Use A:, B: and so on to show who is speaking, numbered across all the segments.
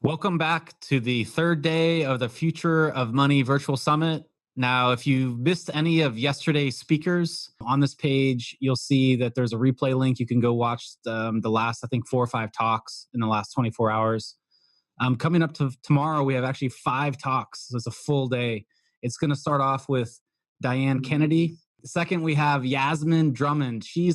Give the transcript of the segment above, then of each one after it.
A: Welcome back to the third day of the Future of Money Virtual Summit. Now, if you missed any of yesterday's speakers, on this page, you'll see that there's a replay link. You can go watch the last, I think, 4 or 5 talks in the last 24 hours. Coming up to tomorrow, we have actually 5 talks. So it's a full day. It's going to start off with Diane Kennedy. Second, we have Yasmin Drummond. She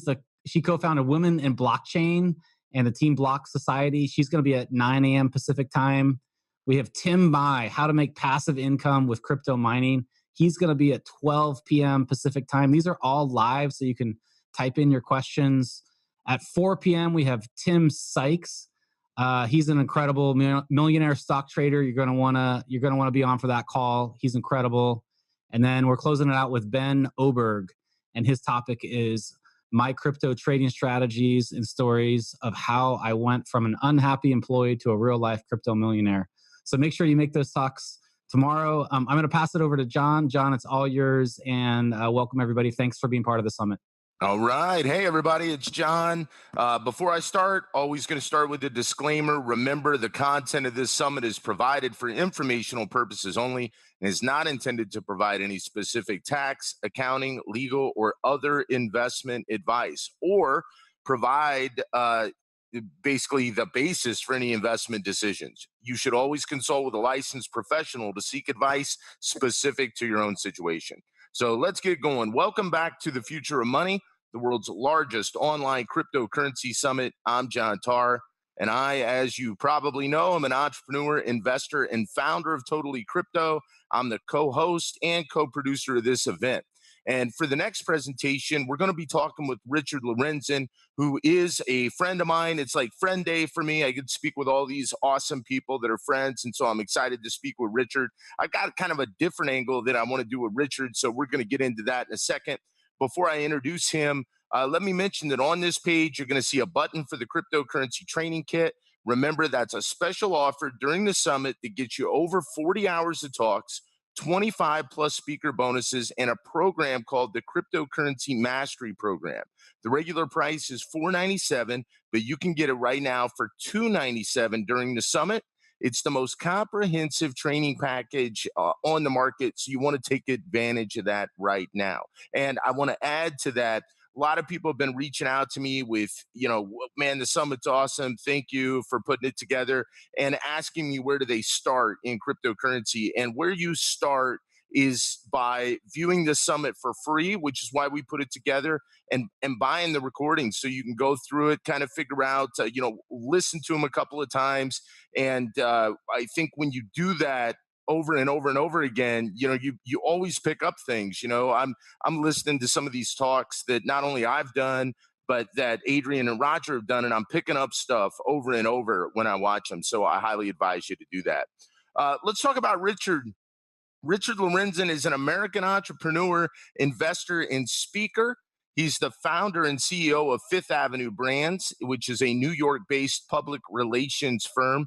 A: co-founded Women in Blockchain and the Team Block Society. She's going to be at 9 a.m. Pacific time. We have Tim Mai, How to Make Passive Income with Crypto Mining. He's going to be at 12 p.m. Pacific time. These are all live, so you can type in your questions. At 4 p.m., we have Tim Sykes. He's an incredible millionaire stock trader. You're going to want to be on for that call. He's incredible. And then we're closing it out with Ben Oberg, and his topic is my crypto trading strategies and stories of how I went from an unhappy employee to a real life crypto millionaire. So make sure you make those talks tomorrow. I'm going to pass it over to John. John, it's all yours, and welcome everybody. Thanks for being part of the summit.
B: All right. Hey, everybody, it's John. Before I start, always going to start with a disclaimer. Remember, the content of this summit is provided for informational purposes only and is not intended to provide any specific tax, accounting, legal, or other investment advice, or provide basically the basis for any investment decisions. You should always consult with a licensed professional to seek advice specific to your own situation. So let's get going. Welcome back to the Future of Money, the world's largest online cryptocurrency summit. I'm John Tarr, and I, as you probably know, I'm an entrepreneur, investor, and founder of Totally Crypto. I'm the co-host and co-producer of this event. And for the next presentation, we're going to be talking with Richard Lorenzen, who is a friend of mine. It's like friend day for me. I get to speak with all these awesome people that are friends. And so I'm excited to speak with Richard. I got kind of a different angle that I want to do with Richard. So we're going to get into that in a second. Before I introduce him, let me mention that on this page, you're going to see a button for the cryptocurrency training kit. Remember, that's a special offer during the summit that gets you over 40 hours of talks, 25 plus speaker bonuses, and a program called the Cryptocurrency Mastery Program. The regular price is $497, but you can get it right now for $297 during the summit. It's the most comprehensive training package on the market, so you want to take advantage of that right now. And I want to add to that, a lot of people have been reaching out to me with, man, the summit's awesome. Thank you for putting it together, and asking me where do they start in cryptocurrency. And where you start is by viewing the summit for free, which is why we put it together, and buying the recordings so you can go through it, kind of figure out, listen to them a couple of times. And I think when you do that over and over and over again, you always pick up things. I'm listening to some of these talks that not only I've done, but that Adrian and Roger have done, and I'm picking up stuff over and over when I watch them. So I highly advise you to do that. Let's talk about Richard. Richard Lorenzen is an American entrepreneur, investor, and speaker. He's the founder and CEO of Fifth Avenue Brands, which is a New York-based public relations firm.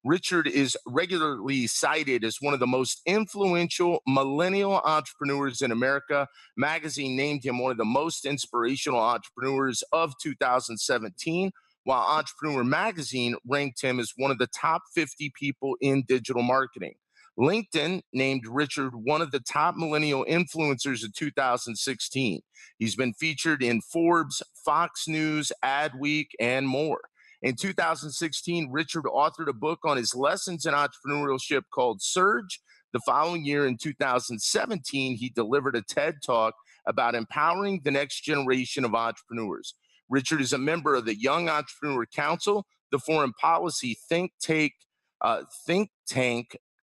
B: Richard is regularly cited as one of the most influential millennial entrepreneurs in America. Magazine named him one of the most inspirational entrepreneurs of 2017, while Entrepreneur Magazine ranked him as one of the top 50 people in digital marketing. LinkedIn named Richard one of the top millennial influencers of 2016. He's been featured in Forbes, Fox News, Adweek, and more. In 2016, Richard authored a book on his lessons in entrepreneurship called Surge. The following year, in 2017, he delivered a TED Talk about empowering the next generation of entrepreneurs. Richard is a member of the Young Entrepreneur Council, the foreign policy think tank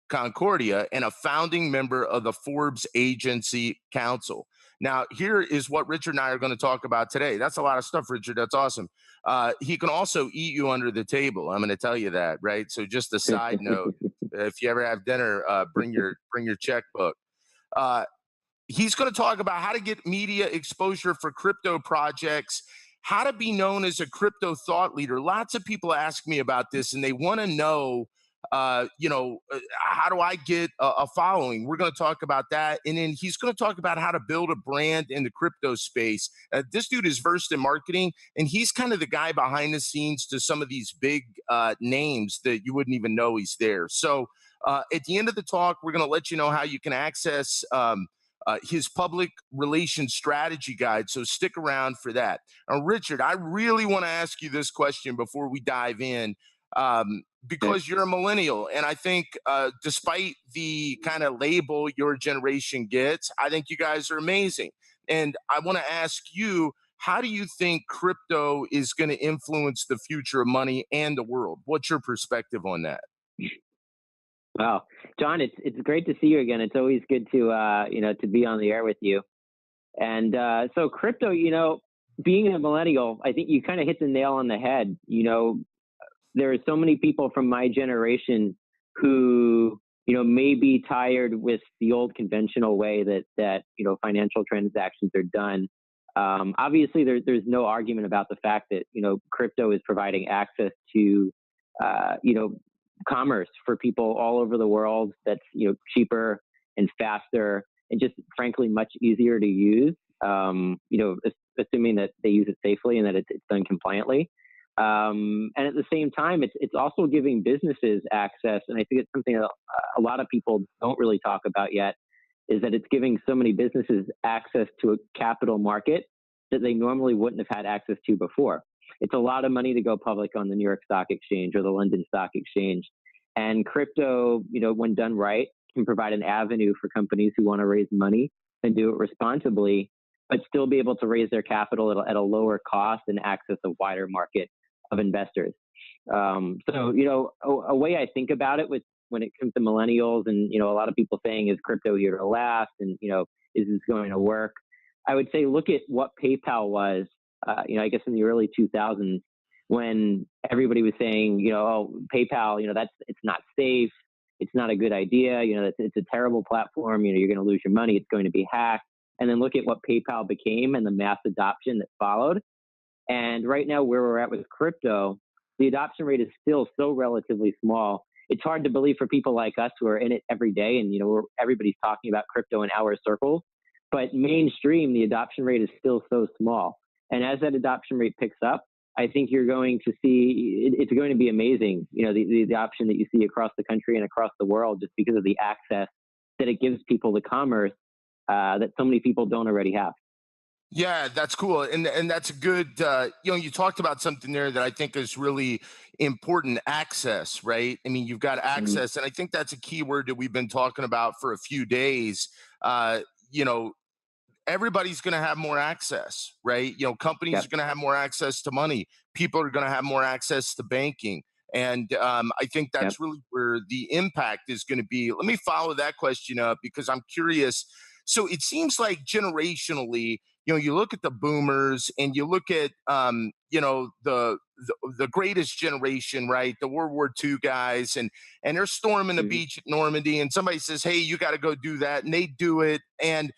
B: Concordia, and a founding member of the Forbes Agency Council. Now, here is what Richard and I are going to talk about today. That's a lot of stuff, Richard. That's awesome. He can also eat you under the table. I'm going to tell you that, right? So just a side note, if you ever have dinner, bring your checkbook. He's going to talk about how to get media exposure for crypto projects, how to be known as a crypto thought leader. Lots of people ask me about this, and they want to know how do I get a following? We're going to talk about that. And then he's going to talk about how to build a brand in the crypto space. This dude is versed in marketing, and he's kind of the guy behind the scenes to some of these big names that you wouldn't even know he's there. So at the end of the talk, we're going to let you know how you can access his public relations strategy guide. So stick around for that. Richard, I really want to ask you this question before we dive in. Because you're a millennial. And I think despite the kind of label your generation gets, I think you guys are amazing. And I want to ask you, how do you think crypto is going to influence the future of money and the world? What's your perspective on that?
C: Wow, John, it's great to see you again. It's always good to to be on the air with you. And so crypto, being a millennial, I think you kind of hit the nail on the head. There are so many people from my generation who, may be tired with the old conventional way that financial transactions are done. Obviously, there's no argument about the fact that, crypto is providing access to, commerce for people all over the world that's, cheaper and faster and just frankly much easier to use, assuming that they use it safely and that it's done compliantly. And at the same time, it's also giving businesses access. And I think it's something that a lot of people don't really talk about yet, is that it's giving so many businesses access to a capital market that they normally wouldn't have had access to before. It's a lot of money to go public on the New York Stock Exchange or the London Stock Exchange. And crypto, when done right, can provide an avenue for companies who want to raise money and do it responsibly, but still be able to raise their capital at a lower cost and access a wider market of investors. A way I think about it when it comes to millennials and, a lot of people saying, is crypto here to last? And, is this going to work? I would say, look at what PayPal was, I guess in the early 2000s, when everybody was saying, PayPal, it's not safe. It's not a good idea. It's a terrible platform. You're going to lose your money. It's going to be hacked. And then look at what PayPal became and the mass adoption that followed. And right now, where we're at with crypto, the adoption rate is still so relatively small. It's hard to believe for people like us who are in it every day. And, everybody's talking about crypto in our circles. But mainstream, the adoption rate is still so small. And as that adoption rate picks up, I think you're going to see, it's going to be amazing, the adoption that you see across the country and across the world, just because of the access that it gives people to commerce that so many people don't already have.
B: Yeah, that's cool. And that's a good, you talked about something there that I think is really important: access, right? I mean, you've got access. And I think that's a key word that we've been talking about for a few days. Everybody's going to have more access, right? Companies are going to have more access to money. People are going to have more access to banking. And I think that's really where the impact is going to be. Let me follow that question up because I'm curious. So it seems like generationally, you look at the boomers and you look at, the greatest generation, right? The World War II guys, and they're storming the beach at Normandy, and somebody says, "Hey, you got to go do that," and they do it. And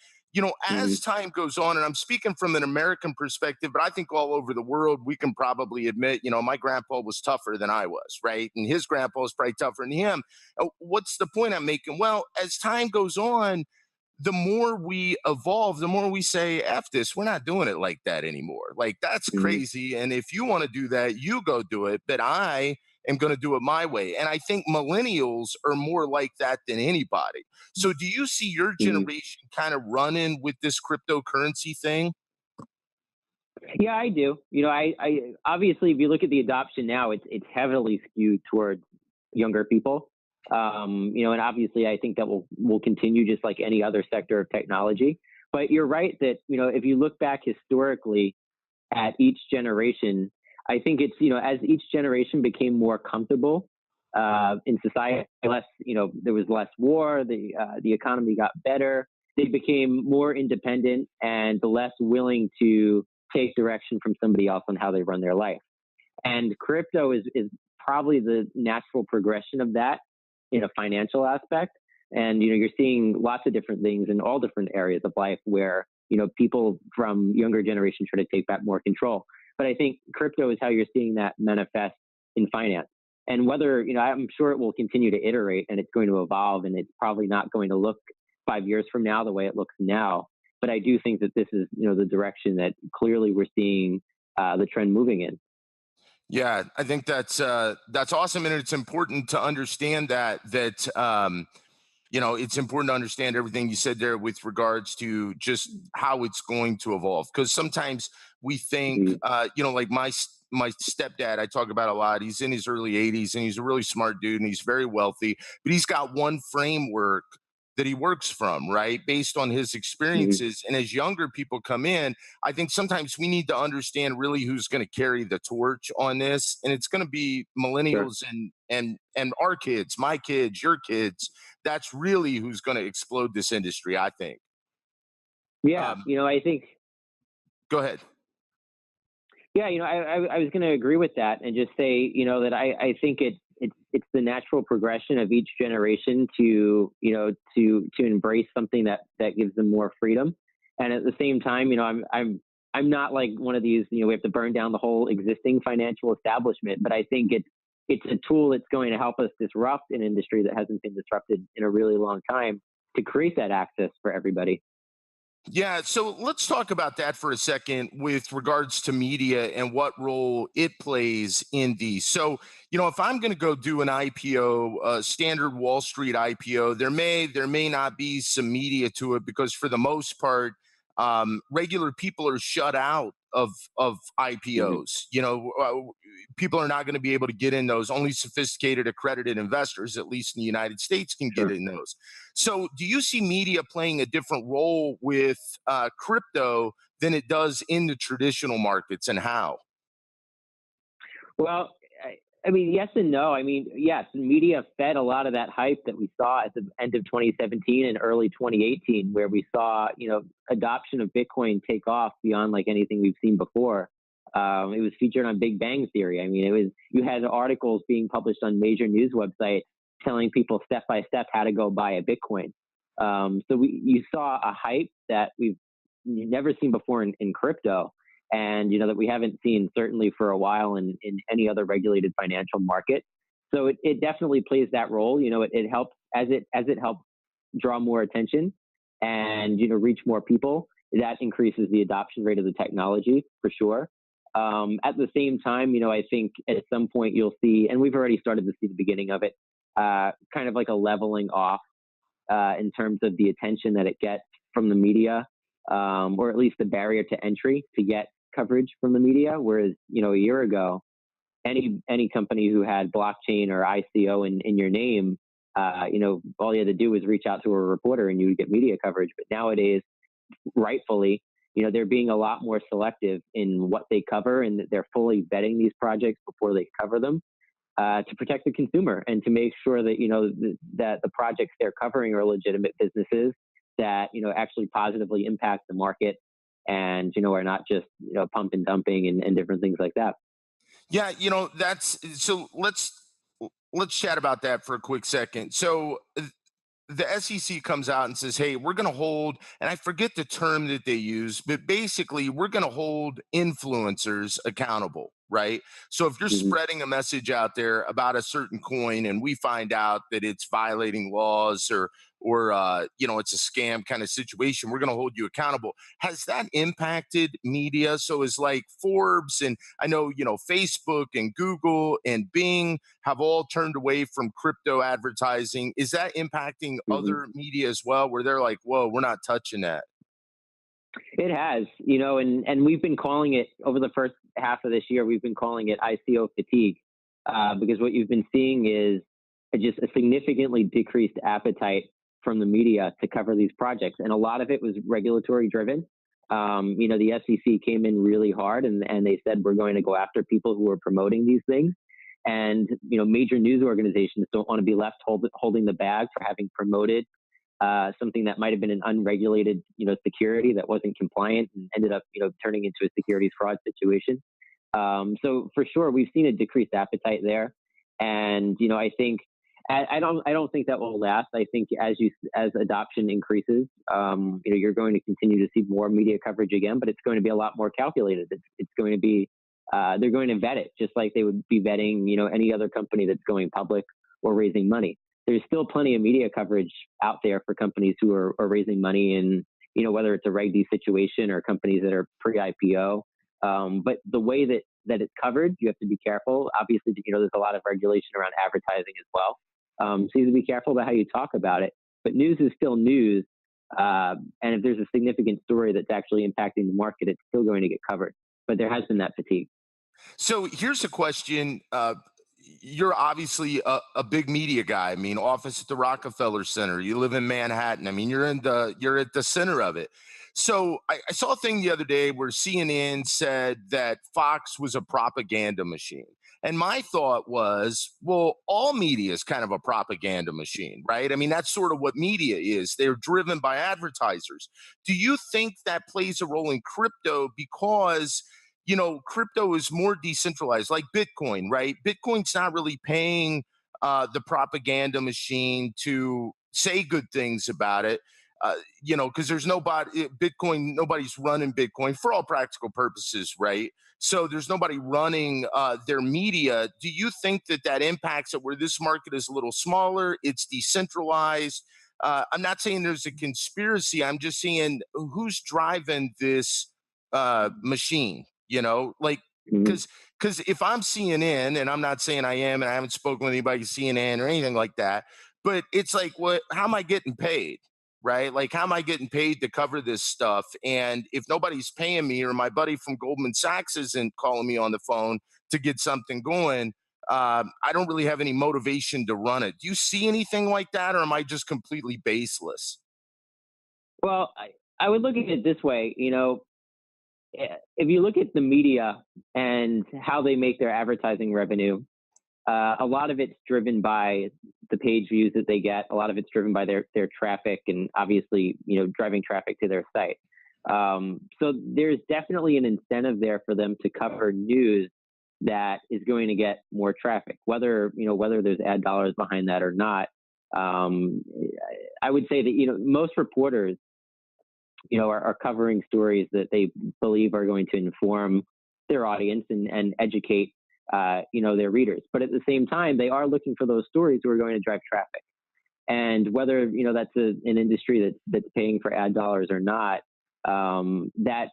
B: as time goes on, and I'm speaking from an American perspective, but I think all over the world, we can probably admit, my grandpa was tougher than I was, right? And his grandpa was probably tougher than him. What's the point I'm making? Well, as time goes on, the more we evolve, the more we say, F this, we're not doing it like that anymore. Like, that's crazy. And if you want to do that, you go do it. But I am going to do it my way. And I think millennials are more like that than anybody. So do you see your generation kind of running with this cryptocurrency thing?
C: Yeah, I do. I obviously, if you look at the adoption now, it's heavily skewed towards younger people. And obviously I think that will continue just like any other sector of technology. But you're right that, if you look back historically at each generation, I think it's, as each generation became more comfortable in society, there was less war, the economy got better, they became more independent and less willing to take direction from somebody else on how they run their life. And crypto is probably the natural progression of that in a financial aspect. And, you're seeing lots of different things in all different areas of life where, people from younger generations try to take back more control. But I think crypto is how you're seeing that manifest in finance. And whether, I'm sure it will continue to iterate and it's going to evolve, and it's probably not going to look 5 years from now the way it looks now. But I do think that this is, the direction that clearly we're seeing the trend moving in.
B: Yeah, I think that's awesome, and it's important to understand it's important to understand everything you said there with regards to just how it's going to evolve. Because sometimes we think, like my stepdad, I talk about a lot. He's in his early 80s, and he's a really smart dude, and he's very wealthy. But he's got one framework that he works from, right, based on his experiences. And as younger people come in, I think sometimes we need to understand really who's going to carry the torch on this, and it's going to be millennials and our kids, my kids, your kids. That's really who's going to explode this industry, I think.
C: Yeah, I think.
B: Go ahead.
C: Yeah, I was going to agree with that and just say, that I think it's the natural progression of each generation to embrace something that gives them more freedom. And at the same time, I'm not like one of these, we have to burn down the whole existing financial establishment, but I think it's a tool that's going to help us disrupt an industry that hasn't been disrupted in a really long time to create that access for everybody.
B: Yeah, so let's talk about that for a second with regards to media and what role it plays in these. So, if I'm going to go do an IPO, a standard Wall Street IPO, there may not be some media to it because for the most part, regular people are shut out of IPOs. People are not going to be able to get in those. Only sophisticated, accredited investors, at least in the United States, can get in those. So, do you see media playing a different role with crypto than it does in the traditional markets, and how?
C: Well, I mean, yes and no. I mean, yes, media fed a lot of that hype that we saw at the end of 2017 and early 2018, where we saw, adoption of Bitcoin take off beyond like anything we've seen before. It was featured on Big Bang Theory. I mean, you had articles being published on major news websites telling people step by step how to go buy a Bitcoin. So you saw a hype that we've never seen before in crypto. And, that we haven't seen certainly for a while in any other regulated financial market. So it definitely plays that role. It helps as it helps draw more attention and, reach more people. That increases the adoption rate of the technology for sure. At the same time, I think at some point you'll see, and we've already started to see the beginning of it, kind of like a leveling off in terms of the attention that it gets from the media, or at least the barrier to entry to get coverage from the media. Whereas, a year ago, any company who had blockchain or ICO in your name, all you had to do was reach out to a reporter and you would get media coverage. But nowadays, rightfully, they're being a lot more selective in what they cover, and they're fully vetting these projects before they cover them to protect the consumer and to make sure that, that the projects they're covering are legitimate businesses that, actually positively impact the market and, are not just, pump and dumping and different things like that.
B: Yeah, so let's chat about that for a quick second. So the SEC comes out and says, hey, we're going to hold, and I forget the term that they use, but basically we're going to hold influencers accountable, right? So if you're spreading a message out there about a certain coin and we find out that it's violating laws or it's a scam kind of situation, we're going to hold you accountable. Has that impacted media? So is like Forbes, and I know, Facebook and Google and Bing have all turned away from crypto advertising. Is that impacting other media as well, where they're like, whoa, we're not touching that?
C: It has, and we've been calling it over the first half of this year, we've been calling it ICO fatigue, because what you've been seeing is just a significantly decreased appetite from the media to cover these projects. And a lot of it was regulatory driven. The SEC came in really hard and they said, we're going to go after people who are promoting these things. And, major news organizations don't want to be left holding the bag for having promoted something that might have been an unregulated, security that wasn't compliant and ended up, turning into a securities fraud situation. So for sure, we've seen a decreased appetite there. And, I think, I don't think that will last. I think as adoption increases, you're going to continue to see more media coverage again, but it's going to be a lot more calculated. It's going to be they're going to vet it just like they would be vetting, any other company that's going public or raising money. There's still plenty of media coverage out there for companies who are raising money in, whether it's a Reg D situation or companies that are pre-IPO. But the way that it's covered, you have to be careful. Obviously, there's a lot of regulation around advertising as well. So you have to be careful about how you talk about it. But news is still news. And if there's a significant story that's actually impacting the market, it's still going to get covered. But there has been that fatigue.
B: So here's a question. You're obviously a big media guy. I mean, office at the Rockefeller Center. You live in Manhattan. I mean, you're at the center of it. So I saw a thing the other day where CNN said that Fox was a propaganda machine. And my thought was, well, all media is kind of a propaganda machine, right? I mean, that's sort of what media is. They're driven by advertisers. Do you think that plays a role in crypto because crypto is more decentralized, like Bitcoin, right? Bitcoin's not really paying the propaganda machine to say good things about it, because there's nobody's running Bitcoin for all practical purposes, right? So there's nobody running their media. Do you think that impacts it where this market is a little smaller, it's decentralized? I'm not saying there's a conspiracy. I'm just saying who's driving this machine? Because if I'm CNN, and I'm not saying I am, and I haven't spoken with anybody at CNN or anything like that, but it's like, how am I getting paid, right? Like, how am I getting paid to cover this stuff? And if nobody's paying me, or my buddy from Goldman Sachs isn't calling me on the phone to get something going, I don't really have any motivation to run it. Do you see anything like that, or am I just completely baseless?
C: Well, I would look at it this way, if you look at the media and how they make their advertising revenue, a lot of it's driven by the page views that they get. A lot of it's driven by their traffic and obviously, driving traffic to their site. So there's definitely an incentive there for them to cover news that is going to get more traffic, whether there's ad dollars behind that or not. I would say that, most reporters, are covering stories that they believe are going to inform their audience and educate, their readers. But at the same time, they are looking for those stories who are going to drive traffic. And whether, that's an industry that's paying for ad dollars or not, that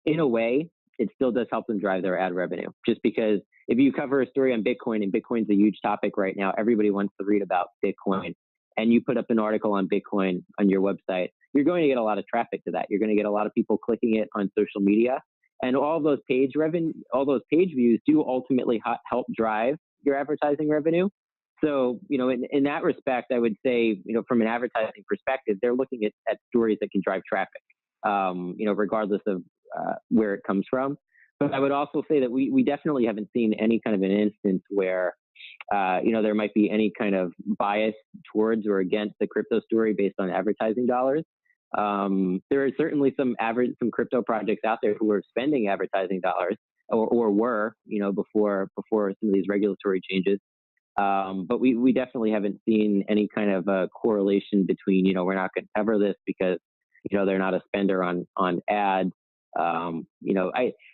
C: in a way, it still does help them drive their ad revenue. Just because if you cover a story on Bitcoin, and Bitcoin's a huge topic right now, everybody wants to read about Bitcoin, and you put up an article on Bitcoin on your website, you're going to get a lot of traffic to that. You're going to get a lot of people clicking it on social media, and all those page views do ultimately help drive your advertising revenue. So, in that respect, I would say, from an advertising perspective, they're looking at stories that can drive traffic, regardless of where it comes from. But I would also say that we definitely haven't seen any kind of an instance where, there might be any kind of bias towards or against the crypto story based on advertising dollars. There are certainly some crypto projects out there who are spending advertising dollars or were, before some of these regulatory changes. But we definitely haven't seen any kind of a correlation between, we're not going to cover this because, they're not a spender on ads.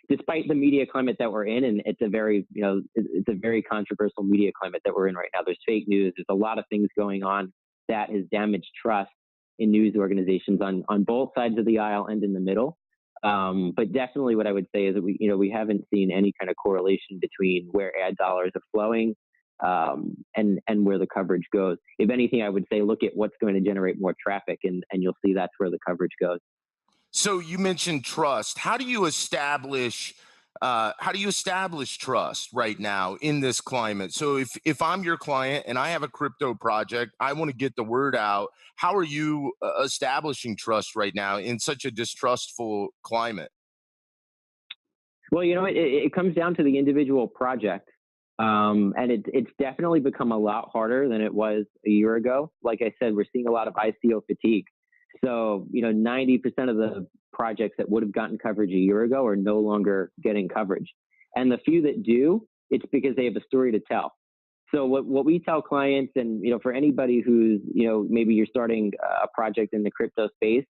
C: Despite the media climate that we're in, and it's a very controversial media climate that we're in right now. There's fake news. There's a lot of things going on that has damaged trust in news organizations on both sides of the aisle and in the middle. But definitely what I would say is that we haven't seen any kind of correlation between where ad dollars are flowing and where the coverage goes. If anything, I would say look at what's going to generate more traffic, and you'll see that's where the coverage goes.
B: So you mentioned trust. How do you establish trust right now in this climate? So if I'm your client and I have a crypto project, I want to get the word out. How are you establishing trust right now in such a distrustful climate?
C: Well, it comes down to the individual project. And it's definitely become a lot harder than it was a year ago. Like I said, we're seeing a lot of ICO fatigue. So, 90% of the projects that would have gotten coverage a year ago are no longer getting coverage. And the few that do, it's because they have a story to tell. So what we tell clients, and, for anybody who's, maybe you're starting a project in the crypto space,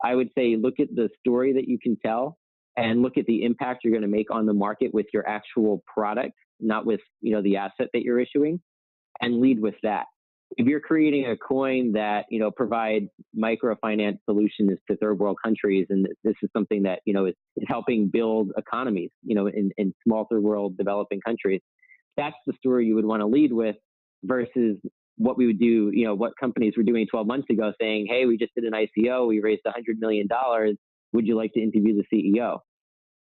C: I would say look at the story that you can tell and look at the impact you're going to make on the market with your actual product, not with, the asset that you're issuing, and lead with that. If you're creating a coin that, provides microfinance solutions to third world countries, and this is something that, is helping build economies, in small third world developing countries, that's the story you would want to lead with versus what we would do, what companies were doing 12 months ago saying, hey, we just did an ICO, we raised $100 million. Would you like to interview the CEO?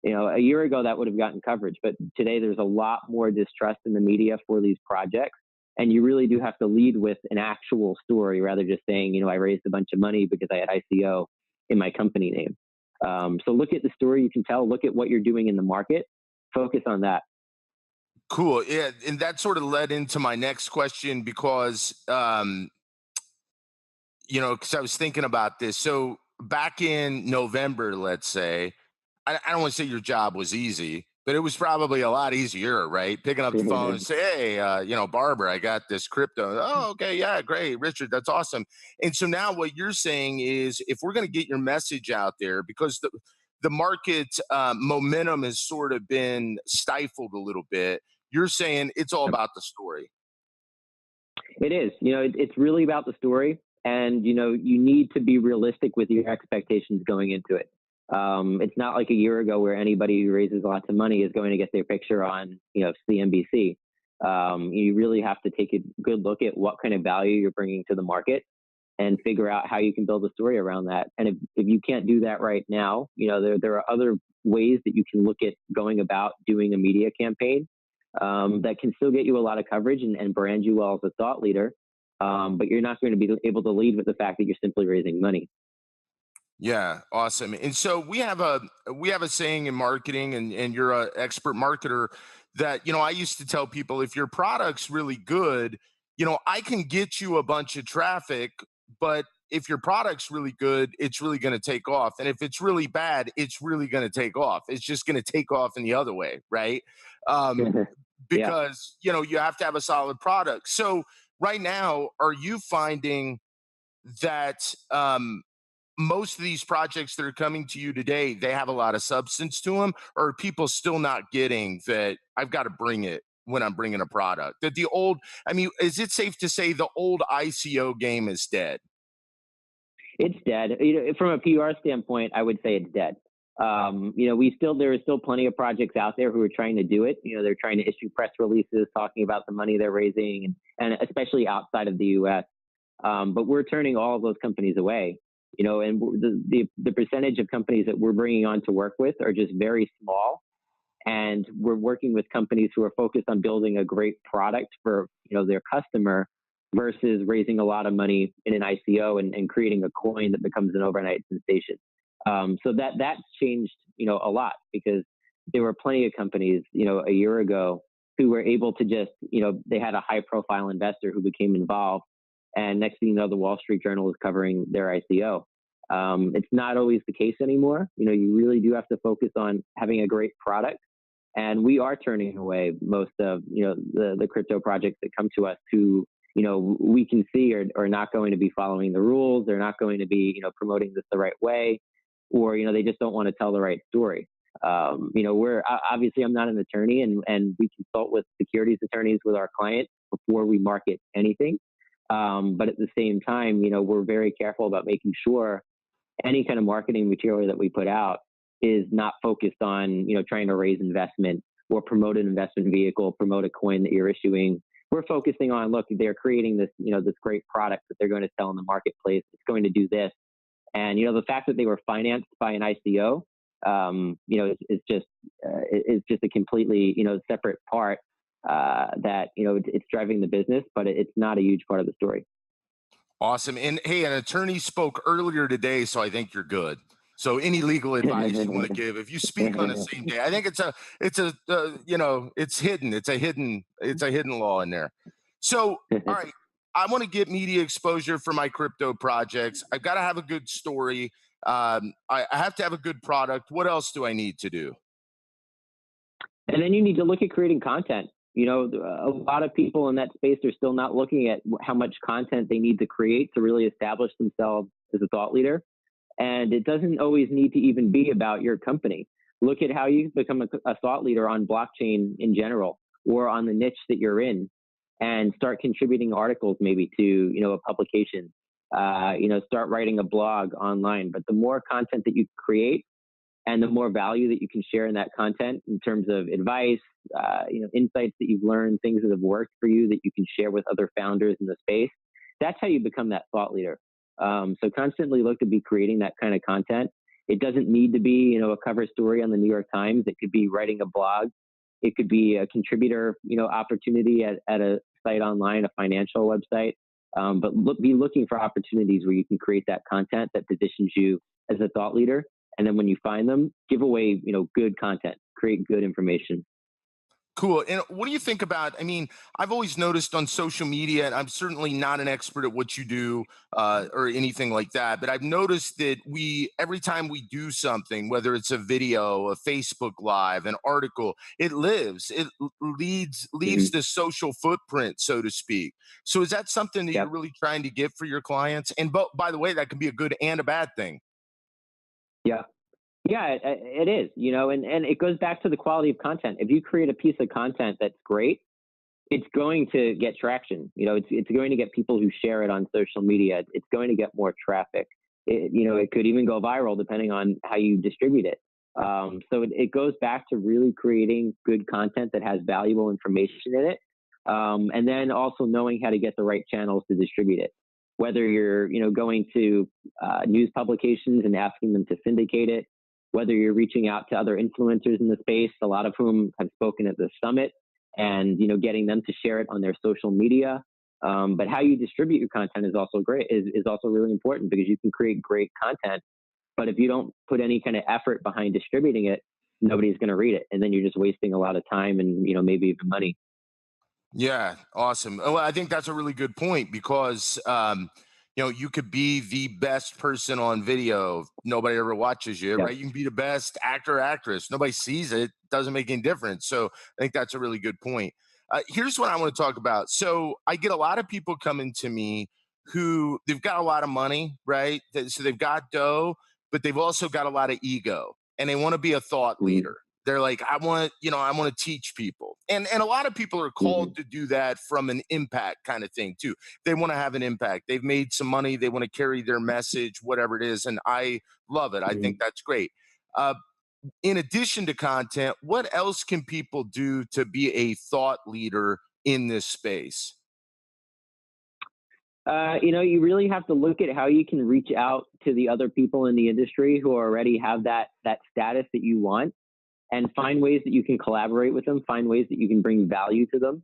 C: A year ago that would have gotten coverage, but today there's a lot more distrust in the media for these projects. And you really do have to lead with an actual story rather than just saying, I raised a bunch of money because I had ICO in my company name. So look at the story you can tell, look at what you're doing in the market, focus on that.
B: Cool. Yeah. And that sort of led into my next question because, because I was thinking about this. So back in November, let's say, I don't want to say your job was easy, but it was probably a lot easier, right? Picking up the phone and say, hey, Barbara, I got this crypto. Oh, okay. Yeah, great. Richard, that's awesome. And so now what you're saying is if we're going to get your message out there, because the market momentum has sort of been stifled a little bit, you're saying it's all about the story.
C: It is. It's really about the story. And, you need to be realistic with your expectations going into it. It's not like a year ago where anybody who raises lots of money is going to get their picture on, CNBC. You really have to take a good look at what kind of value you're bringing to the market and figure out how you can build a story around that. And if you can't do that right now, there are other ways that you can look at going about doing a media campaign that can still get you a lot of coverage and brand you well as a thought leader. But you're not going to be able to lead with the fact that you're simply raising money.
B: Yeah, awesome. And so we have a saying in marketing, and you're an expert marketer, that I used to tell people, if your product's really good, I can get you a bunch of traffic, but if your product's really good, it's really going to take off. And if it's really bad, it's really going to take off. It's just going to take off in the other way, right? Because you have to have a solid product. So right now, are you finding that most of these projects that are coming to you today, they have a lot of substance to them, or are people still not getting that I've got to bring it when I'm bringing a product? That is it safe to say the old ICO game is dead?
C: It's dead. From a PR standpoint, I would say it's dead. There are still plenty of projects out there who are trying to do it. They're trying to issue press releases talking about the money they're raising, and especially outside of the U.S. But we're turning all of those companies away. And the percentage of companies that we're bringing on to work with are just very small. And we're working with companies who are focused on building a great product for, their customer versus raising a lot of money in an ICO and creating a coin that becomes an overnight sensation. So that's changed, a lot, because there were plenty of companies, a year ago who were able to just, they had a high profile investor who became involved. And next thing you know, the Wall Street Journal is covering their ICO. It's not always the case anymore. You really do have to focus on having a great product. And we are turning away most of, the crypto projects that come to us who, we can see are not going to be following the rules. They're not going to be, promoting this the right way, or, they just don't want to tell the right story. Obviously I'm not an attorney, and we consult with securities attorneys with our clients before we market anything. But at the same time, we're very careful about making sure any kind of marketing material that we put out is not focused on, trying to raise investment or promote an investment vehicle, promote a coin that you're issuing. We're focusing on, look, they're creating this, this great product that they're going to sell in the marketplace. It's going to do this. And, the fact that they were financed by an ICO, is just a completely, separate part that, it's driving the business, but it's not a huge part of the story.
B: Awesome. And hey, an attorney spoke earlier today, so I think you're good. So any legal advice you want to give, if you speak on the same day, I think it's hidden. It's a hidden law in there. So, all right, I want to get media exposure for my crypto projects. I've got to have a good story. I have to have a good product. What else do I need to do?
C: And then you need to look at creating content. A lot of people in that space are still not looking at how much content they need to create to really establish themselves as a thought leader. And it doesn't always need to even be about your company. Look at how you become a thought leader on blockchain in general or on the niche that you're in, and start contributing articles maybe to, a publication. Start writing a blog online. But the more content that you create and the more value that you can share in that content in terms of advice, insights that you've learned, things that have worked for you that you can share with other founders in the space, that's how you become that thought leader. So constantly look to be creating that kind of content. It doesn't need to be, a cover story on the New York Times. It could be writing a blog. It could be a contributor, opportunity at a site online, a financial website. But be looking for opportunities where you can create that content that positions you as a thought leader. And then when you find them, give away, good content, create good information.
B: Cool. And what do you think about, I've always noticed on social media, and I'm certainly not an expert at what you do or anything like that, but I've noticed that every time we do something, whether it's a video, a Facebook Live, an article, it leaves this social footprint, so to speak. So is that something that
C: Yep.
B: you're really trying to get for your clients? And by the way, that can be a good and a bad thing.
C: Yeah. Yeah, it is, and it goes back to the quality of content. If you create a piece of content that's great, it's going to get traction. It's going to get people who share it on social media. It's going to get more traffic. It could even go viral depending on how you distribute it. So it goes back to really creating good content that has valuable information in it. And then also knowing how to get the right channels to distribute it. Whether you're, going to news publications and asking them to syndicate it, whether you're reaching out to other influencers in the space, a lot of whom have spoken at the summit, and getting them to share it on their social media. But how you distribute your content is also great, is also really important, because you can create great content, but if you don't put any kind of effort behind distributing it, nobody's going to read it, and then you're just wasting a lot of time and maybe even money.
B: Yeah, awesome. Well, I think that's a really good point, because you could be the best person on video. Nobody ever watches you,
C: Yeah.
B: right? You can be the best actor or actress. Nobody sees it. Doesn't make any difference. So I think that's a really good point. Here's what I want to talk about. So I get a lot of people coming to me who they've got a lot of money, right? So they've got dough, but they've also got a lot of ego, and they want to be a thought
C: Mhm.
B: leader. They're like, I want to teach people. And a lot of people are called to do that from an impact kind of thing too. They want to have an impact. They've made some money. They want to carry their message, whatever it is. And I love it. I think that's great. Uh, in addition to content, what else can people do to be a thought leader in this space?
C: You really have to look at how you can reach out to the other people in the industry who already have that status that you want, and find ways that you can collaborate with them, find ways that you can bring value to them,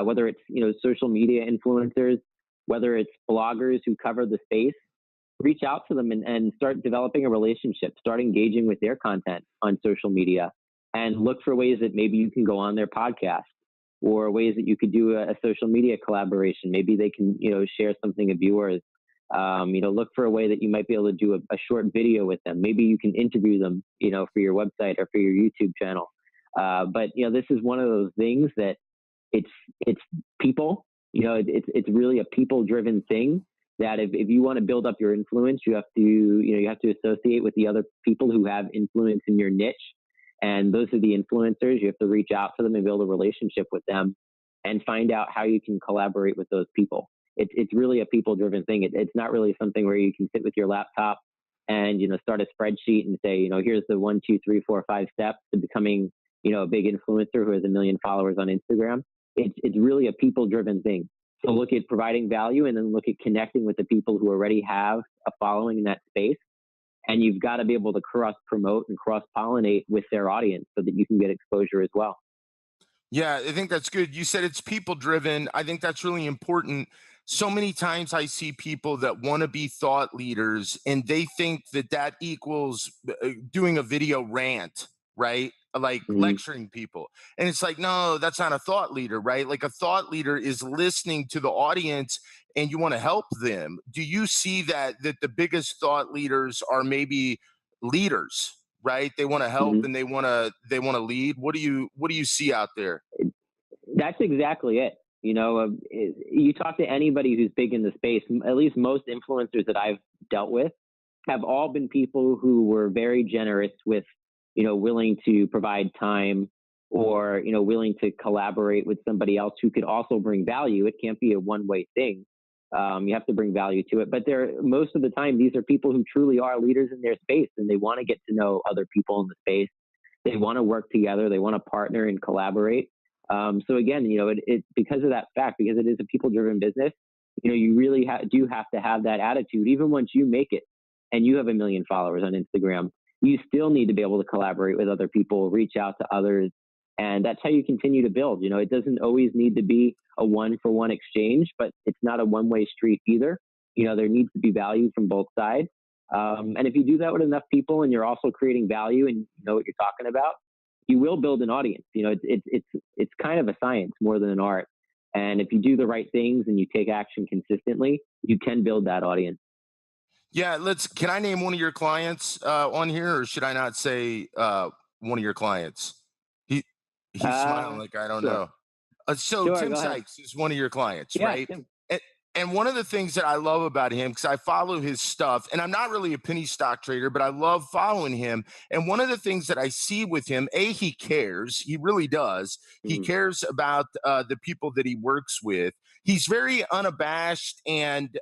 C: whether it's, social media influencers, whether it's bloggers who cover the space. Reach out to them and start developing a relationship, start engaging with their content on social media, and look for ways that maybe you can go on their podcast, or ways that you could do a social media collaboration. Maybe they can, share something of yours. Look for a way that you might be able to do a short video with them. Maybe you can interview them, for your website or for your YouTube channel. But this is one of those things that it's people, it's really a people driven thing, that if you want to build up your influence, you have to associate with the other people who have influence in your niche. And those are the influencers. You have to reach out to them and build a relationship with them, and find out how you can collaborate with those people. It's really a people-driven thing. It's not really something where you can sit with your laptop and start a spreadsheet and say, here's the 1, 2, 3, 4, 5 steps to becoming a big influencer who has 1 million followers on Instagram. It's really a people-driven thing. So look at providing value, and then look at connecting with the people who already have a following in that space. And you've got to be able to cross-promote and cross-pollinate with their audience so that you can get exposure as well.
B: Yeah, I think that's good. You said it's people driven. I think that's really important. So many times I see people that want to be thought leaders, and they think that equals doing a video rant, right? Like lecturing people. And it's like, no, that's not a thought leader, right? Like a thought leader is listening to the audience, and you want to help them. Do you see that the biggest thought leaders are maybe leaders, right? They want to help,
C: Mm-hmm.
B: and they want to lead. What do you see out there?
C: That's exactly it. You talk to anybody who's big in the space, at least most influencers that I've dealt with have all been people who were very generous with willing to provide time or, willing to collaborate with somebody else who could also bring value. It can't be a one-way thing. You have to bring value to it. But most of the time, these are people who truly are leaders in their space, and they want to get to know other people in the space. They want to work together. They want to partner and collaborate. So again, it because of that fact, because it is a people-driven business, you really do have to have that attitude. Even once you make it and you have 1 million followers on Instagram, you still need to be able to collaborate with other people, reach out to others. And that's how you continue to build. It doesn't always need to be a one-for-one exchange, but it's not a one-way street either. There needs to be value from both sides. And if you do that with enough people and you're also creating value and you know what you're talking about, you will build an audience. It's kind of a science more than an art. And if you do the right things and you take action consistently, you can build that audience.
B: Yeah, can I name one of your clients on here, or should I not say one of your clients? He he's smiling like I don't
C: Sure.
B: know. So
C: Sure,
B: Tim
C: go ahead.
B: Sykes is one of your clients,
C: Yeah,
B: right?
C: Tim.
B: And, and one of the things that I love about him, because I follow his stuff, and I'm not really a penny stock trader, but I love following him. And one of the things that I see with him, he cares. He really does. He
C: Mhm.
B: cares about the people that he works with. He's very unabashed and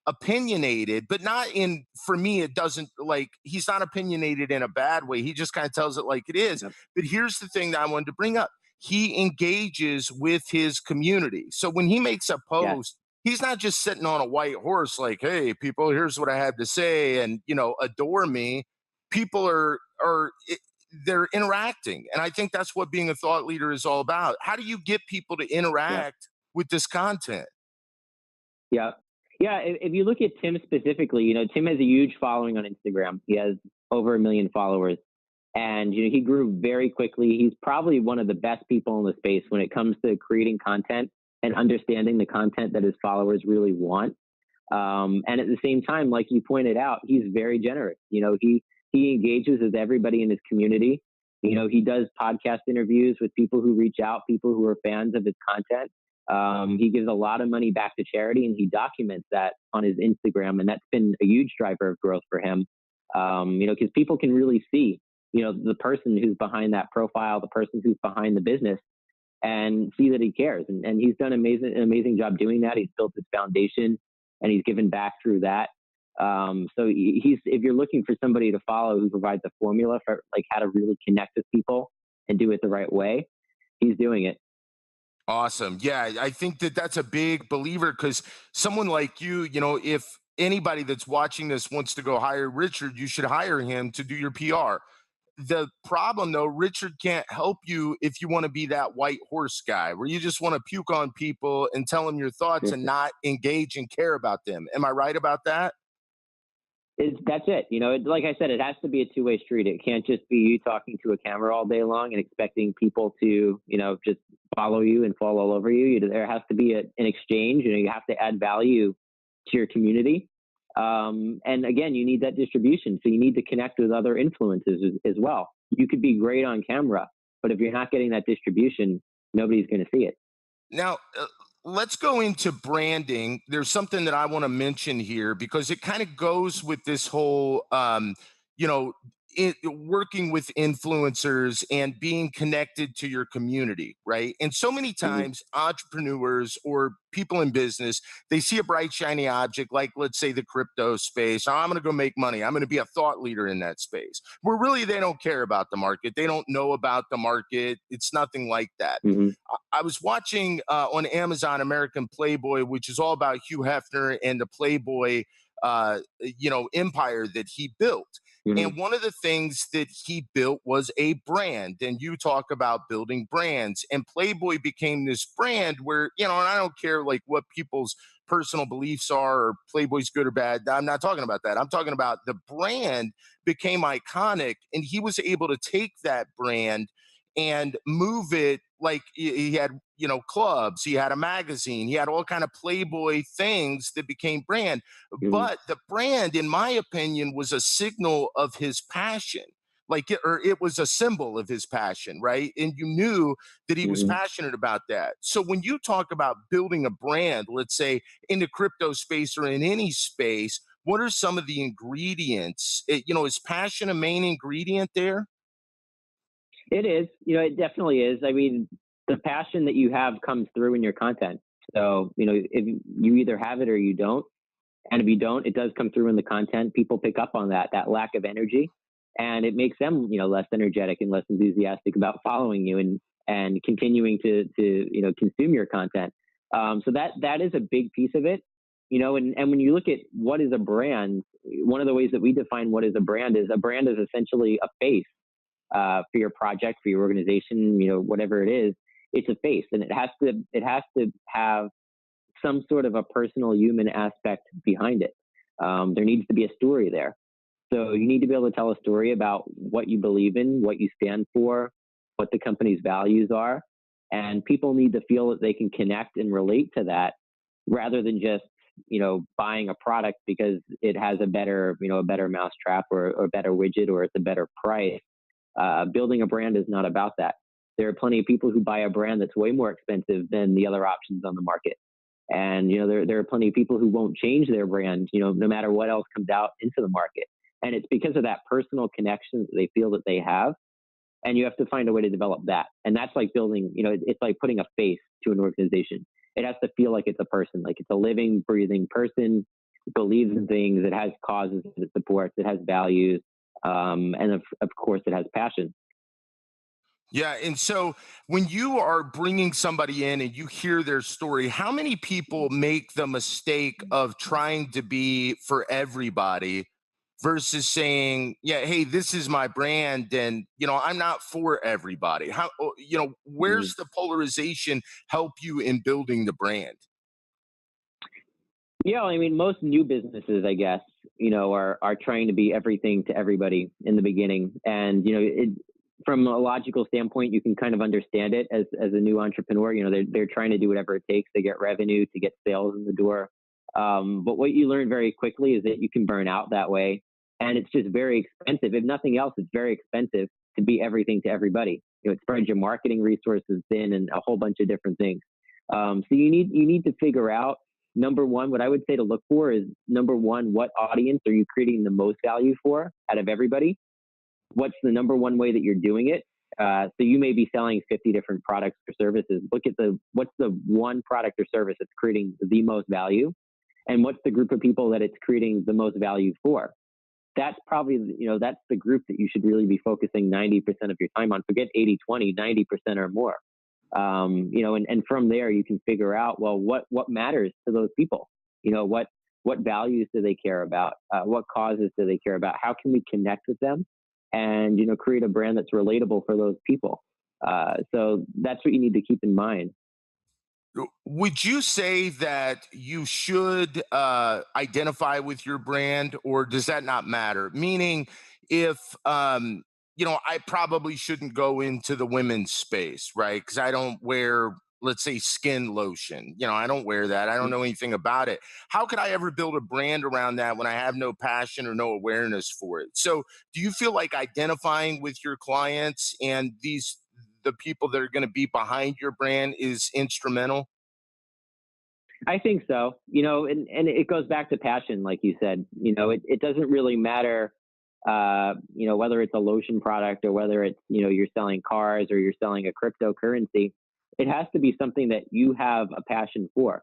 B: opinionated, but not in, for me, it doesn't like, he's not opinionated in a bad way. He just kind of tells it like it is.
C: Yep.
B: But here's the thing that I wanted to bring up. He engages with his community. So when he makes a
C: Yeah.
B: post, he's not just sitting on a white horse like, hey, people, here's what I had to say, and adore me. People they're interacting. And I think that's what being a thought leader is all about. How do you get people to
C: Yeah.
B: interact with this content?
C: Yeah. Yeah. If you look at Tim specifically, Tim has a huge following on Instagram. He has over 1 million followers. And he grew very quickly. He's probably one of the best people in the space when it comes to creating content and understanding the content that his followers really want. And at the same time, like you pointed out, he's very generous. He engages with everybody in his community. He does podcast interviews with people who reach out, people who are fans of his content. He gives a lot of money back to charity, and he documents that on his Instagram, and that's been a huge driver of growth for him. Because people can really see, the person who's behind that profile, the person who's behind the business, and see that he cares. And he's done an amazing job doing that. He's built his foundation, and he's given back through that. So if you're looking for somebody to follow who provides a formula for like how to really connect with people and do it the right way, he's doing it.
B: Awesome. Yeah, I think that that's a big believer, because someone like you, if anybody that's watching this wants to go hire Richard, you should hire him to do your PR. The problem, though, Richard can't help you if you want to be that white horse guy where you just want to puke on people and tell them your thoughts and not engage and care about them. Am I right about that?
C: That's it. Like I said, it has to be a two-way street. It can't just be you talking to a camera all day long and expecting people to, just follow you and fall all over you. There has to be an exchange. You have to add value to your community. And again, you need that distribution. So you need to connect with other influencers as well. You could be great on camera, but if you're not getting that distribution, nobody's going to see it.
B: Now, let's go into branding. There's something that I want to mention here because it kind of goes with this whole, you know, working with influencers and being connected to your community, right? And so many times, entrepreneurs or people in business, they see a bright, shiny object, like let's say the crypto space. "Oh, I'm going to go make money. I'm going to be a thought leader in that space." Where really they don't care about the market. They don't know about the market. It's nothing like that. I was watching on Amazon American Playboy, which is all about Hugh Hefner and the Playboy, empire that he built. And one of the things that he built was a brand. And you talk about building brands, and Playboy became this brand where, and I don't care like what people's personal beliefs are, or Playboy's good or bad. I'm not talking about that. I'm talking about the brand became iconic, and he was able to take that brand and move it. Like he had, clubs, he had a magazine, he had all kind of Playboy things that became brand. But the brand, in my opinion, was a signal of his passion. Or it was a symbol of his passion, right? And you knew that he was passionate about that. So when you talk about building a brand, let's say in the crypto space or in any space, what are some of the ingredients? Is passion a main ingredient there?
C: It is, it definitely is. I mean, the passion that you have comes through in your content. So, if you either have it or you don't, and if you don't, it does come through in the content. People pick up on that lack of energy, and it makes them, less energetic and less enthusiastic about following you and continuing to consume your content. So that is a big piece of it, and when you look at what is a brand, one of the ways that we define what is a brand is essentially a face for your project, for your organization, whatever it is. It's a face, and it has to have some sort of a personal human aspect behind it. There needs to be a story there. So you need to be able to tell a story about what you believe in, what you stand for, what the company's values are. And people need to feel that they can connect and relate to that rather than just, buying a product because it has a better mousetrap or a better widget or it's a better price. Building a brand is not about that. There are plenty of people who buy a brand that's way more expensive than the other options on the market. And, there are plenty of people who won't change their brand, no matter what else comes out into the market. And it's because of that personal connection that they feel that they have. And you have to find a way to develop that. And that's like building, it's like putting a face to an organization. It has to feel like it's a person, like it's a living, breathing person. It believes in things. It has causes that it supports. It has values. And of course, it has passion.
B: Yeah. And so when you are bringing somebody in and you hear their story, how many people make the mistake of trying to be for everybody versus saying, yeah, hey, this is my brand and, I'm not for everybody?
C: Mm.
B: Where's the polarization help you in building the brand?
C: Yeah, I mean, most new businesses, I guess, are trying to be everything to everybody in the beginning. And, from a logical standpoint, you can kind of understand it as a new entrepreneur. They're trying to do whatever it takes to get revenue, to get sales in the door. But what you learn very quickly is that you can burn out that way. And it's just very expensive. If nothing else, it's very expensive to be everything to everybody. It spreads your marketing resources thin and a whole bunch of different things. So you need to figure out, number one, what I would say to look for is, number one, what audience are you creating the most value for out of everybody? What's the number one way that you're doing it? So you may be selling 50 different products or services. Look at what's the one product or service that's creating the most value, and what's the group of people that it's creating the most value for. That's probably, that's the group that you should really be focusing 90% of your time on. Forget 80-20, 90% or more. And from there you can figure out, well, what matters to those people? What values do they care about? What causes do they care about? How can we connect with them? And create a brand that's relatable for those people. So that's what you need to keep in mind.
B: Would you say that you should identify with your brand, or does that not matter? Meaning, if I probably shouldn't go into the women's space, right? Because I don't wear, let's say, skin lotion. I don't wear that. I don't know anything about it. How could I ever build a brand around that when I have no passion or no awareness for it? So, do you feel like identifying with your clients and the people that are going to be behind your brand is instrumental?
C: I think so. And it goes back to passion, like you said. It doesn't really matter, whether it's a lotion product or whether it's, you're selling cars or you're selling a cryptocurrency. It has to be something that you have a passion for.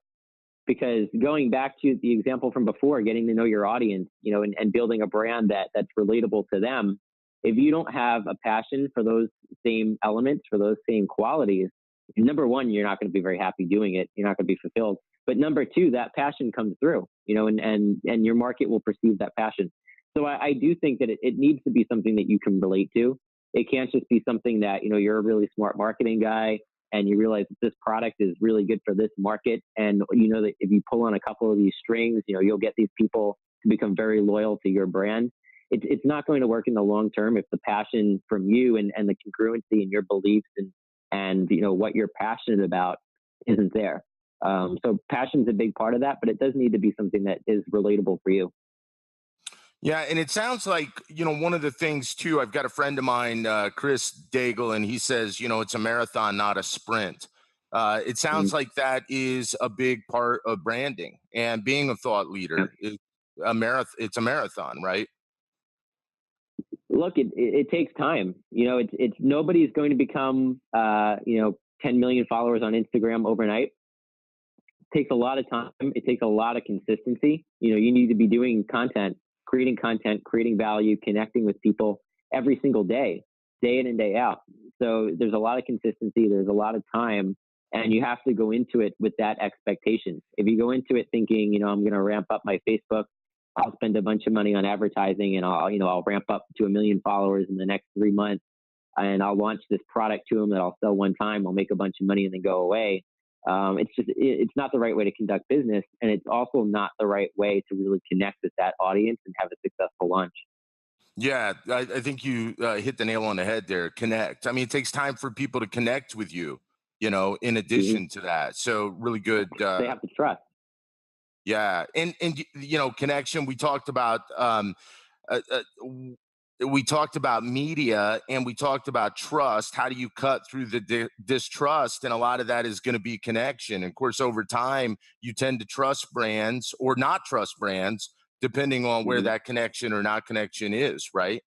C: Because going back to the example from before, getting to know your audience, and building a brand that's relatable to them, if you don't have a passion for those same elements, for those same qualities, number one, you're not going to be very happy doing it. You're not going to be fulfilled. But number two, that passion comes through, and your market will perceive that passion. So I do think that it needs to be something that you can relate to. It can't just be something that, you're a really smart marketing guy and you realize that this product is really good for this market. And that if you pull on a couple of these strings, you'll get these people to become very loyal to your brand. It's not going to work in the long term if the passion from you and the congruency in your beliefs and what you're passionate about isn't there. So passion's a big part of that, but it does need to be something that is relatable for you.
B: Yeah, and it sounds like, one of the things too, I've got a friend of mine, Chris Daigle, and he says, it's a marathon, not a sprint. It sounds
C: Mm.
B: like that is a big part of branding, and being a thought
C: Yeah.
B: leader is it's a marathon, right?
C: look, it takes time. It's nobody's going to become 10 million followers on Instagram overnight. It takes a lot of time. It takes a lot of consistency. You need to be doing content, creating value, connecting with people every single day in and day out. So there's a lot of consistency. There's a lot of time, and you have to go into it with that expectation. If you go into it thinking, I'm going to ramp up my Facebook, I'll spend a bunch of money on advertising, and I'll ramp up to 1 million followers in the next 3 months, and I'll launch this product to them that I'll sell one time. I'll make a bunch of money and then go away. It's not the right way to conduct business, and it's also not the right way to really connect with that audience and have a successful launch.
B: Yeah, I think you hit the nail on the head there. Connect. I mean, it takes time for people to connect with you, in addition to that. So really good.
C: They have to trust.
B: Yeah. And connection, we talked about, uh, uh, we talked about media, and we talked about trust. How do you cut through the distrust? And a lot of that is going to be connection. And of course, over time, you tend to trust brands or not trust brands, depending on where that connection or not connection is, right?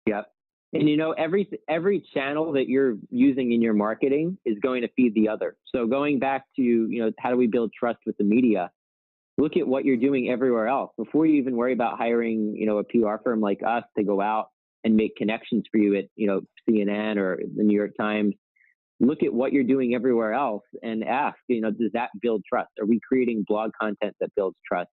C: Yep. And every channel that you're using in your marketing is going to feed the other. So going back to, how do we build trust with the media? Look at what you're doing everywhere else before you even worry about hiring, a PR firm like us to go out and make connections for you at, CNN or the New York Times. Look at what you're doing everywhere else and ask, does that build trust? Are we creating blog content that builds trust?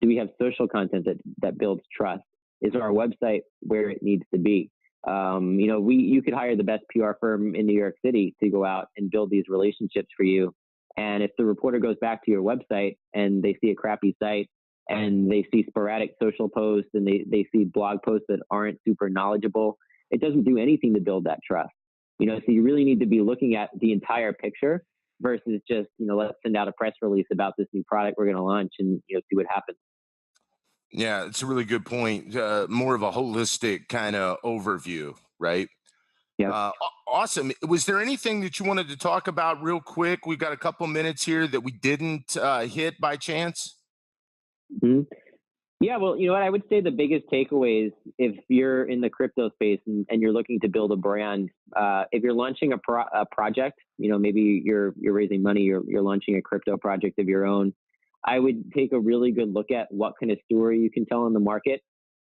C: Do we have social content that builds trust? Is our website where it needs to be? You could hire the best PR firm in New York City to go out and build these relationships for you. And if the reporter goes back to your website and they see a crappy site and they see sporadic social posts and they see blog posts that aren't super knowledgeable, it doesn't do anything to build that trust. So you really need to be looking at the entire picture versus just, let's send out a press release about this new product we're going to launch and, see what happens.
B: Yeah, it's a really good point. More of a holistic kind of overview, right?
C: Yeah.
B: Awesome. Was there anything that you wanted to talk about real quick? We've got a couple minutes here that we didn't hit by chance.
C: Mm-hmm. Yeah, well, you know what? I would say the biggest takeaways, if you're in the crypto space and you're looking to build a brand, if you're launching a project, maybe you're raising money, you're launching a crypto project of your own, I would take a really good look at what kind of story you can tell in the market.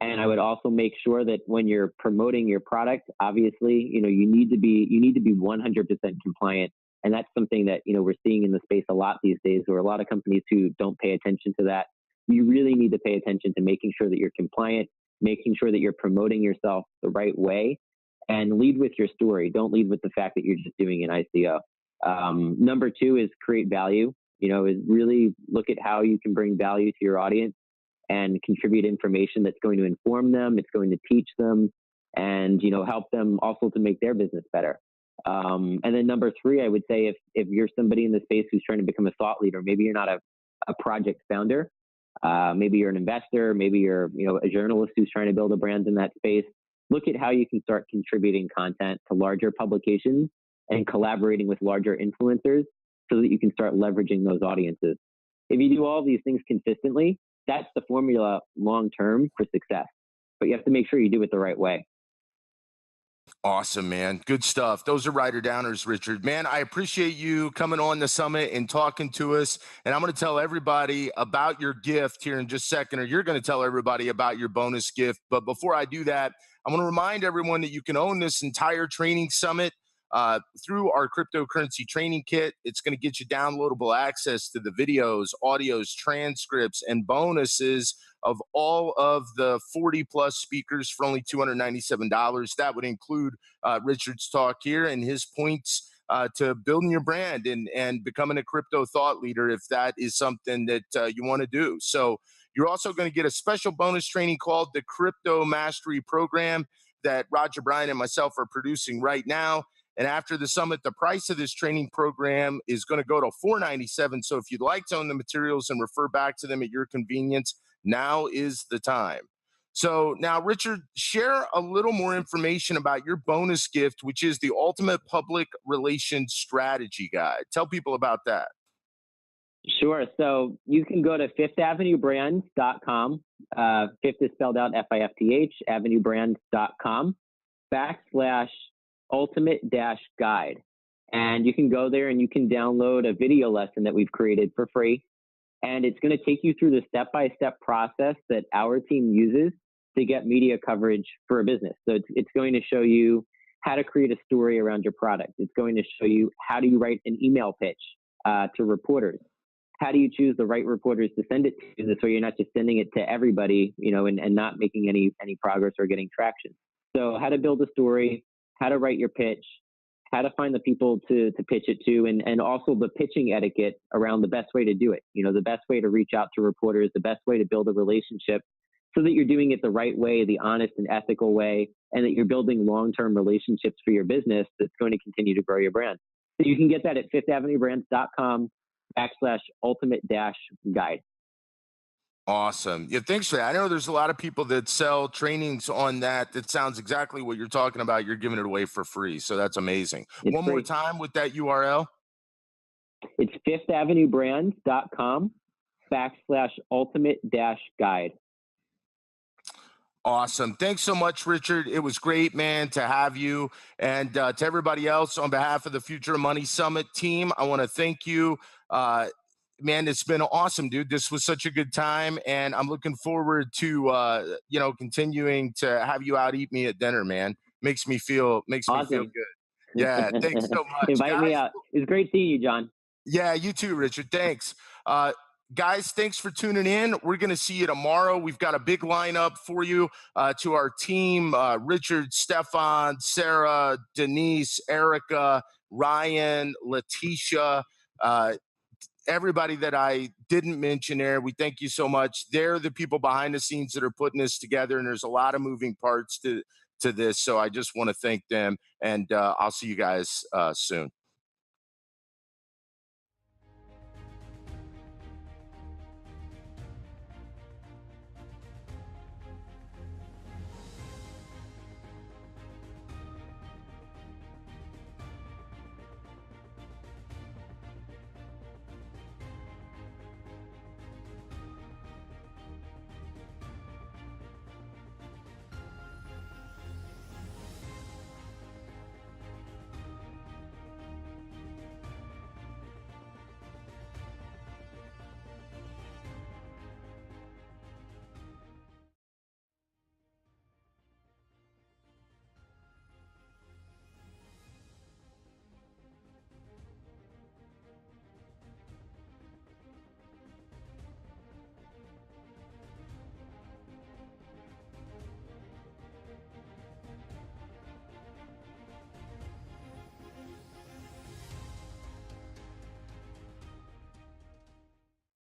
C: And I would also make sure that when you're promoting your product, obviously, you need to be 100% compliant. And that's something that, we're seeing in the space a lot these days, where a lot of companies who don't pay attention to that. You really need to pay attention to making sure that you're compliant, making sure that you're promoting yourself the right way, and lead with your story. Don't lead with the fact that you're just doing an ICO. Number 2 is create value, is really look at how you can bring value to your audience and contribute information that's going to inform them, it's going to teach them, and help them also to make their business better. And then number 3, I would say if you're somebody in the space who's trying to become a thought leader, maybe you're not a project founder, maybe you're an investor, maybe you're a journalist who's trying to build a brand in that space. Look at how you can start contributing content to larger publications and collaborating with larger influencers so that you can start leveraging those audiences. If you do all these things consistently, that's the formula long-term for success, but you have to make sure you do it the right way.
B: Awesome, man. Good stuff. Those are writer downers, Richard. Man, I appreciate you coming on the summit and talking to us. And I'm going to tell everybody about your gift here in just a second, or you're going to tell everybody about your bonus gift. But before I do that, I want to remind everyone that you can own this entire training summit through our cryptocurrency training kit. It's going to get you downloadable access to the videos, audios, transcripts, and bonuses of all of the 40 plus speakers for only $297. That would include Richard's talk here and his points to building your brand and becoming a crypto thought leader, if that is something that you want to do. So you're also going to get a special bonus training called the Crypto Mastery Program that Roger Bryan and myself are producing right now. And after the summit, the price of this training program is going to go to $497. So if you'd like to own the materials and refer back to them at your convenience, now is the time. So now, Richard, share a little more information about your bonus gift, which is the Ultimate Public Relations Strategy Guide. Tell people about that.
C: Sure. So you can go to fifthavenuebrands.com. Fifth is spelled out FIFTH, avenuebrands.com /ultimate guide. And you can go there and you can download a video lesson that we've created for free. And it's going to take you through the step-by-step process that our team uses to get media coverage for a business. So it's going to show you how to create a story around your product. It's going to show you how do you write an email pitch to reporters. How do you choose the right reporters to send it to? This way you're not just sending it to everybody, and not making any progress or getting traction. So how to build a story, how to write your pitch, how to find the people to pitch it to, and also the pitching etiquette around the best way to do it. The best way to reach out to reporters, the best way to build a relationship so that you're doing it the right way, the honest and ethical way, and that you're building long-term relationships for your business that's going to continue to grow your brand. So you can get that at fifthavenuebrands.com /ultimate-guide.
B: Awesome. Yeah, thanks for that. I know there's a lot of people that sell trainings on that. That sounds exactly what you're talking about. You're giving it away for free. So that's amazing.
C: It's
B: One
C: free.
B: more time with that URL.
C: It's fifthavenuebrands.com /ultimate-guide.
B: Awesome. Thanks so much, Richard. It was great, man, to have you. And to everybody else, on behalf of the Future of Money Summit team, I want to thank you. Man, it's been awesome, dude. This was such a good time, and I'm looking forward to continuing to have you out eat me at dinner, man. Makes me feel good. Yeah, thanks so much.
C: Invite me out. It's great seeing you, John.
B: Yeah, you too, Richard. Thanks. Guys, thanks for tuning in. We're going to see you tomorrow. We've got a big lineup for you to our team, Richard, Stefan, Sarah, Denise, Erica, Ryan, Letitia, everybody that I didn't mention there. We thank you so much. They're the people behind the scenes that are putting this together, and there's a lot of moving parts to this. So I just want to thank them, and I'll see you guys soon.